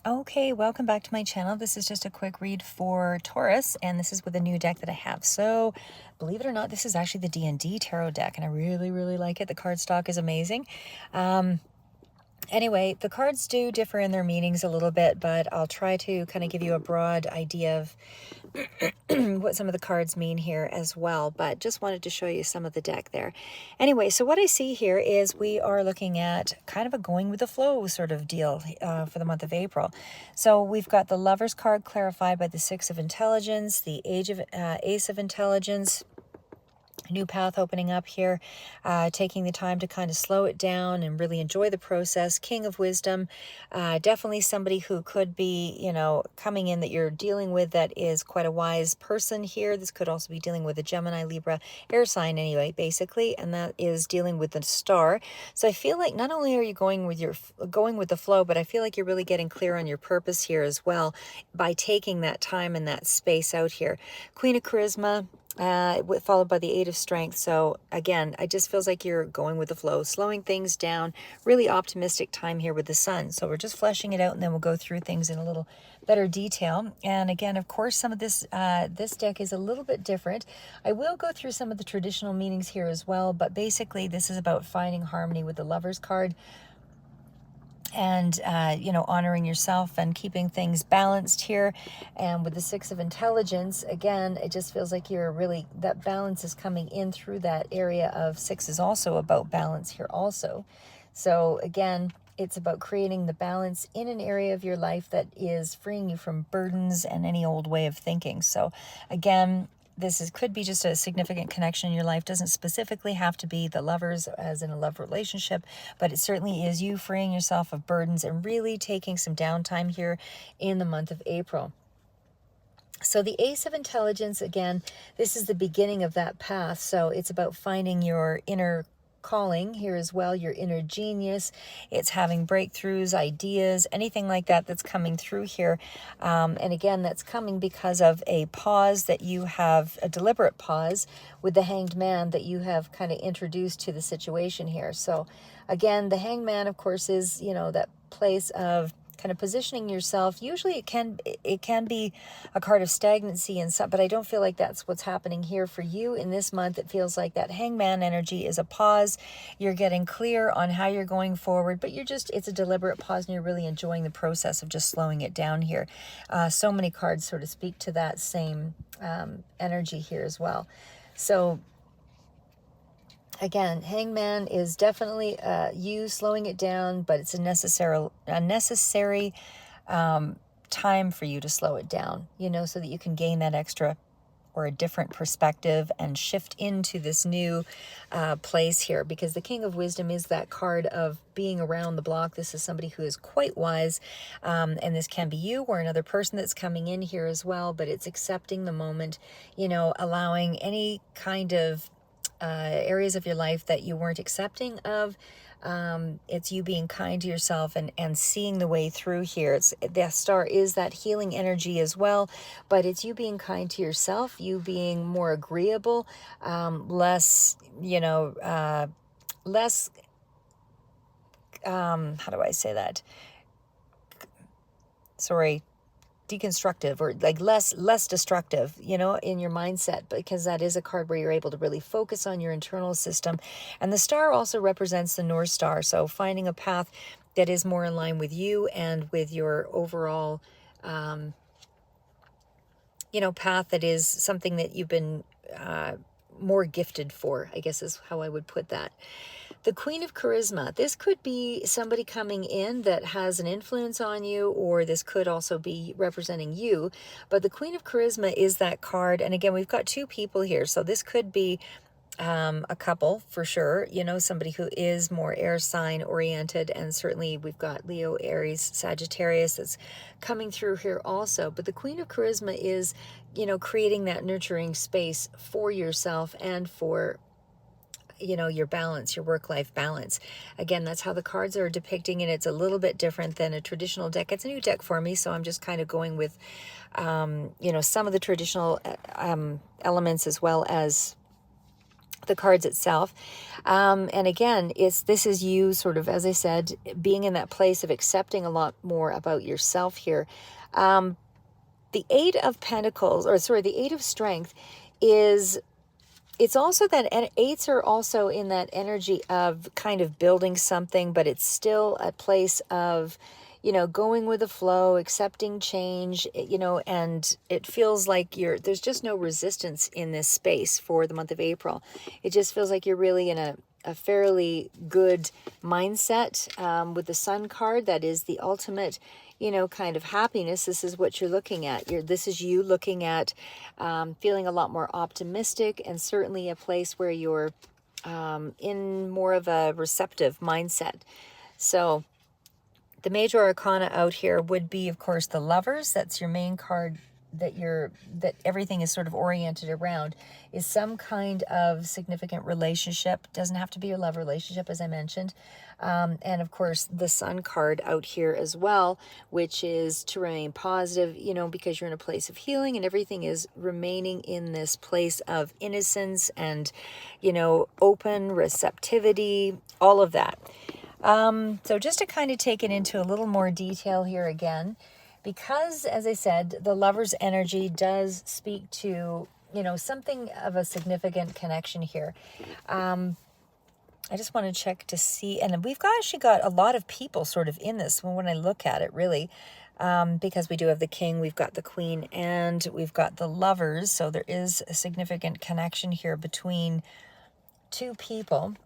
Okay, welcome back to my channel. This is just a quick read for Taurus, and this is with a new deck that I have. So, believe it or not, this is actually the D&D Tarot deck, and I really, really like it. The card stock is amazing. Anyway, the cards do differ in their meanings a little bit, but I'll try to kind of give you a broad idea of what some of the cards mean here as well, but just wanted to show you some of the deck there. Anyway, so what I see here is we are looking at kind of a going with the flow sort of deal for the month of April. So we've got the Lover's card clarified by the Six of Intelligence, the Ace of Intelligence, new path opening up here, taking the time to kind of slow it down and really enjoy the process. King of Wisdom, definitely somebody who could be, coming in that you're dealing with that is quite a wise person here. This could also be dealing with a Gemini, Libra, air sign anyway, basically, and that is dealing with the star. So I feel like not only are you going with the flow, but I feel like you're really getting clear on your purpose here as well by taking that time and that space out here. Queen of Charisma, followed by the Eight of Strength. So again, it just feels like you're going with the flow, slowing things down, really optimistic time here with the sun. So we're just fleshing it out, and then we'll go through things in a little better detail. And again, of course, some of this deck is a little bit different. I will go through some of the traditional meanings here as well, but basically this is about finding harmony with the Lover's card, and honoring yourself and keeping things balanced here. And with the Six of Intelligence, again, it just feels like that balance is coming in through that area of six is also about balance here also. So again, it's about creating the balance in an area of your life that is freeing you from burdens and any old way of thinking. So again, could be just a significant connection in your life. Doesn't specifically have to be the lovers as in a love relationship, but it certainly is you freeing yourself of burdens and really taking some downtime here in the month of April. So the Ace of Intelligence, again, this is the beginning of that path. So it's about finding your inner calling here as well, your inner genius. It's having breakthroughs, ideas, anything like that that's coming through here. And again, that's coming because of a pause that you have, a deliberate pause with the Hanged Man that you have kind of introduced to the situation here. So again, the Hanged Man, of course, is, that place of kind of positioning yourself. Usually it can be a card of stagnancy and stuff, but I don't feel like that's what's happening here for you in this month. It feels like that Hangman energy is a pause. You're getting clear on how you're going forward, but it's a deliberate pause, and you're really enjoying the process of just slowing it down here. So many cards sort of speak to that same energy here as well. So again, Hangman is definitely you slowing it down, but it's a necessary time for you to slow it down, so that you can gain that extra or a different perspective and shift into this new place here. Because the King of Wisdom is that card of being around the block. This is somebody who is quite wise, and this can be you or another person that's coming in here as well, but it's accepting the moment, allowing any kind of areas of your life that you weren't accepting of. It's you being kind to yourself and seeing the way through here. The star is that healing energy as well, but it's you being kind to yourself, you being more agreeable, less, less, how do I say that? Sorry, deconstructive, or like less destructive, in your mindset, because that is a card where you're able to really focus on your internal system. And the star also represents the North Star, so finding a path that is more in line with you and with your overall path that is something that you've been more gifted for, I guess is how I would put that. The Queen of Charisma, this could be somebody coming in that has an influence on you, or this could also be representing you. But the Queen of Charisma is that card. And again, we've got two people here. So this could be a couple for sure, somebody who is more air sign oriented, and certainly we've got Leo, Aries, Sagittarius that's coming through here also. But the Queen of Charisma is, creating that nurturing space for yourself and for your balance, your work-life balance. Again, that's how the cards are depicting, and it's a little bit different than a traditional deck. It's a new deck for me, so I'm just kind of going with some of the traditional elements, as well as the cards itself. And again, this is you sort of, as I said, being in that place of accepting a lot more about yourself here. The Eight of Pentacles, or sorry, the Eight of Strength is, it's also that eights are also in that energy of kind of building something, but it's still a place of, you know, going with the flow, accepting change, you know, and it feels like there's just no resistance in this space for the month of April. It just feels like you're really in a fairly good mindset with the Sun card. That is the ultimate, you know, kind of happiness. This is what you're looking at. This is you looking at feeling a lot more optimistic, and certainly a place where you're in more of a receptive mindset. So the major arcana out here would be, of course, the Lovers. That's your main card that everything is sort of oriented around, is some kind of significant relationship. Doesn't have to be a love relationship, as I mentioned. And of course, the Sun card out here as well, which is to remain positive, you know, because you're in a place of healing and everything is remaining in this place of innocence and, you know, open receptivity, all of that. So just to kind of take it into a little more detail here again, because, as I said, the Lover's energy does speak to, you know, something of a significant connection here. I just want to check to see, and we've actually got a lot of people sort of in this when I look at it, really, because we do have the King, we've got the Queen, and we've got the Lovers, so there is a significant connection here between two people.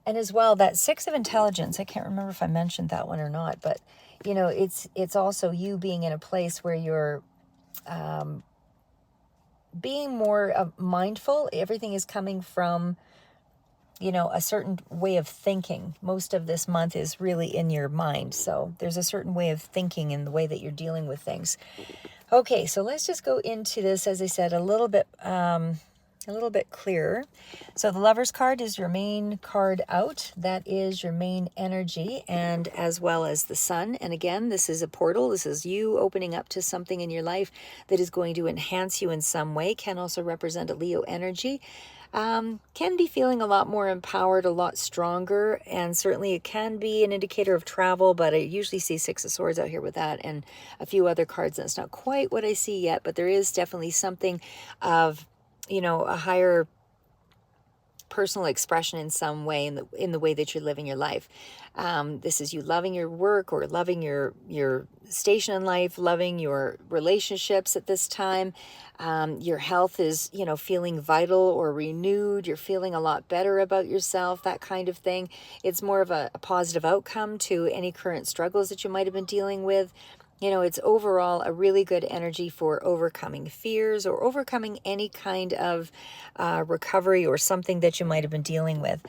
And as well, that Six of Intelligence, I can't remember if I mentioned that one or not, but, you know, it's also you being in a place where you're being more mindful. Everything is coming from, you know, a certain way of thinking. Most of this month is really in your mind. So there's a certain way of thinking in the way that you're dealing with things. Okay, so let's just go into this, as I said, a little bit clearer. So the Lover's card is your main card out. That is your main energy, and as well as the Sun. And again, this is a portal. This is you opening up to something in your life that is going to enhance you in some way. Can also represent a Leo energy. Can be feeling a lot more empowered, a lot stronger, and certainly it can be an indicator of travel, but I usually see Six of Swords out here with that and a few other cards. That's not quite what I see yet, but there is definitely something of, you know, a higher personal expression in some way in the way that you're living your life. This is you loving your work or loving your station in life, loving your relationships at this time. Your health is, you know, feeling vital or renewed. You're feeling a lot better about yourself, that kind of thing. It's more of a positive outcome to any current struggles that you might have been dealing with. You know, it's overall a really good energy for overcoming fears or overcoming any kind of recovery or something that you might have been dealing with.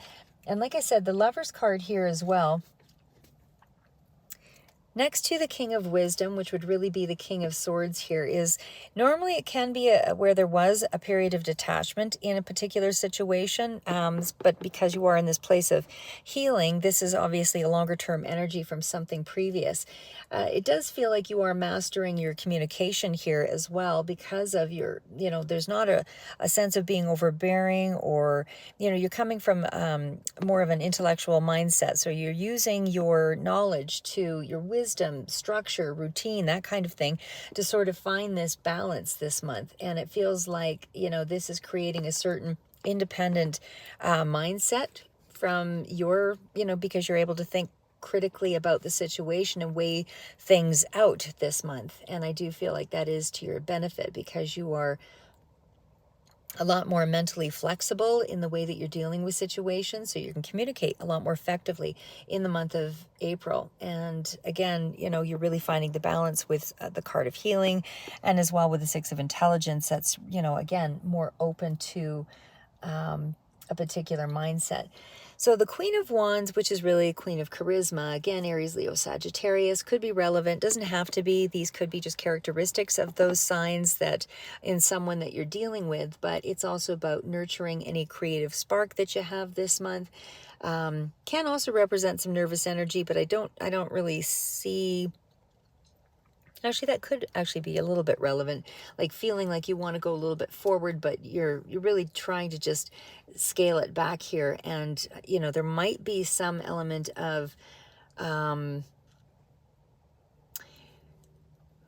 And like I said, the Lover's card here as well, next to the King of Wisdom, which would really be the King of Swords here, is normally it can be where there was a period of detachment in a particular situation, but because you are in this place of healing, this is obviously a longer term energy from something previous. It does feel like you are mastering your communication here as well because of your, you know, there's not a sense of being overbearing or, you know, you're coming from more of an intellectual mindset. So you're using your knowledge to your wisdom, structure, routine, that kind of thing to sort of find this balance this month. And it feels like, you know, this is creating a certain independent mindset from your, you know, because you're able to think critically about the situation and weigh things out this month. And I do feel like that is to your benefit because you are a lot more mentally flexible in the way that you're dealing with situations, so you can communicate a lot more effectively in the month of April. And again, you know, you're really finding the balance with the card of healing, and as well with the Six of Intelligence. That's, you know, again, more open to a particular mindset. So the Queen of Wands, which is really a Queen of Charisma, again, Aries, Leo, Sagittarius, could be relevant. Doesn't have to be. These could be just characteristics of those signs that in someone that you're dealing with, but it's also about nurturing any creative spark that you have this month. Can also represent some nervous energy, but I don't really see Actually, that could actually be a little bit relevant, like feeling like you want to go a little bit forward, but you're really trying to just scale it back here. And, you know, there might be some element of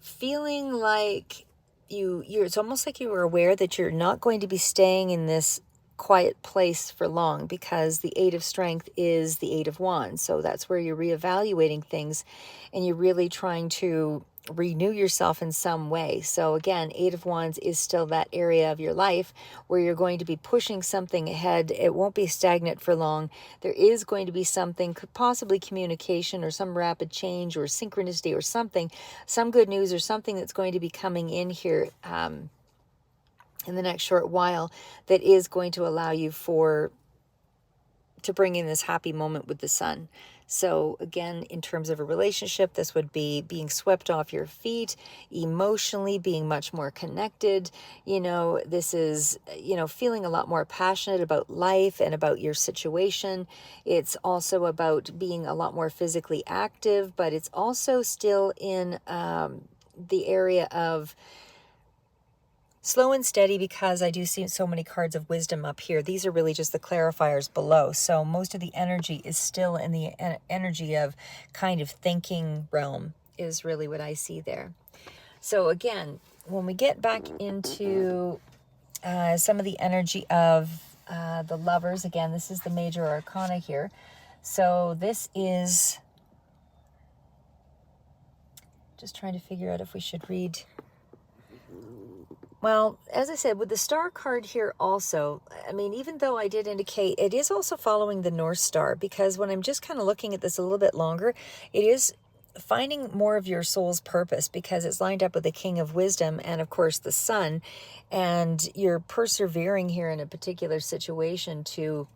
feeling like you're it's almost like you were aware that you're not going to be staying in this quiet place for long, because the Eight of Strength is the Eight of Wands. So that's where you're reevaluating things and you're really trying to renew yourself in some way. So again, Eight of Wands is still that area of your life where you're going to be pushing something ahead. It won't be stagnant for long. There is going to be something, possibly communication or some rapid change or synchronicity or something, some good news or something that's going to be coming in here in the next short while, that is going to allow you to bring in this happy moment with the sun. So again, in terms of a relationship, this would be being swept off your feet, emotionally being much more connected. You know, this is, you know, feeling a lot more passionate about life and about your situation. It's also about being a lot more physically active, but it's also still in the area of slow and steady, because I do see so many cards of wisdom up here. These are really just the clarifiers below. So most of the energy is still in the energy of kind of thinking realm, is really what I see there. So again, when we get back into some of the energy of the Lovers, again, this is the major arcana here. So this is just trying to figure out if we should read. Well, as I said, with the Star card here also, I mean, even though I did indicate, it is also following the North Star, because when I'm just kind of looking at this a little bit longer, it is finding more of your soul's purpose, because it's lined up with the King of Wisdom and, of course, the Sun, and you're persevering here in a particular situation to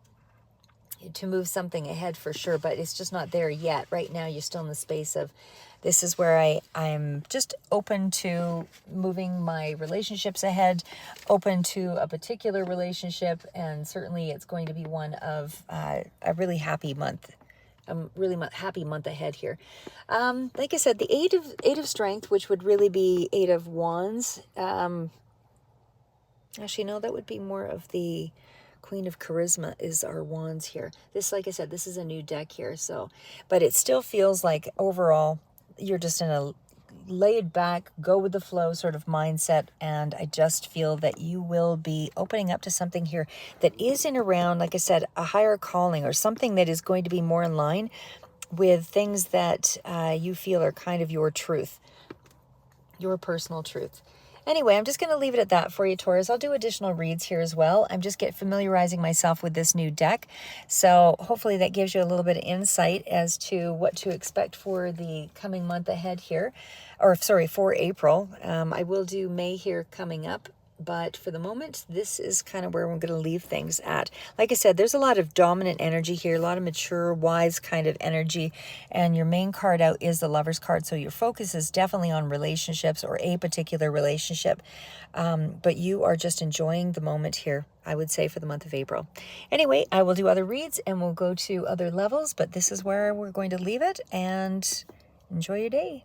move something ahead for sure, but it's just not there yet. Right now, you're still in the space of, this is where I'm just open to moving my relationships ahead, open to a particular relationship, and certainly it's going to be one of a really happy month. Happy month ahead here. Like I said, the eight of Strength, which would really be Eight of Wands. Actually, no, that would be more of the Queen of Charisma is our Wands here. This, like I said, this is a new deck here. So, but it still feels like overall you're just in a laid back, go with the flow sort of mindset. And I just feel that you will be opening up to something here that is in around, like I said, a higher calling, or something that is going to be more in line with things that you feel are kind of your truth, your personal truth. Anyway, I'm just going to leave it at that for you, Taurus. I'll do additional reads here as well. I'm just familiarizing myself with this new deck. So hopefully that gives you a little bit of insight as to what to expect for the coming month ahead here. Or, sorry, for April. I will do May here coming up. But for the moment, this is kind of where we're going to leave things at. Like I said, there's a lot of dominant energy here, a lot of mature, wise kind of energy. And your main card out is the Lover's card. So your focus is definitely on relationships, or a particular relationship. But you are just enjoying the moment here, I would say, for the month of April. Anyway, I will do other reads and we'll go to other levels. But this is where we're going to leave it. And enjoy your day.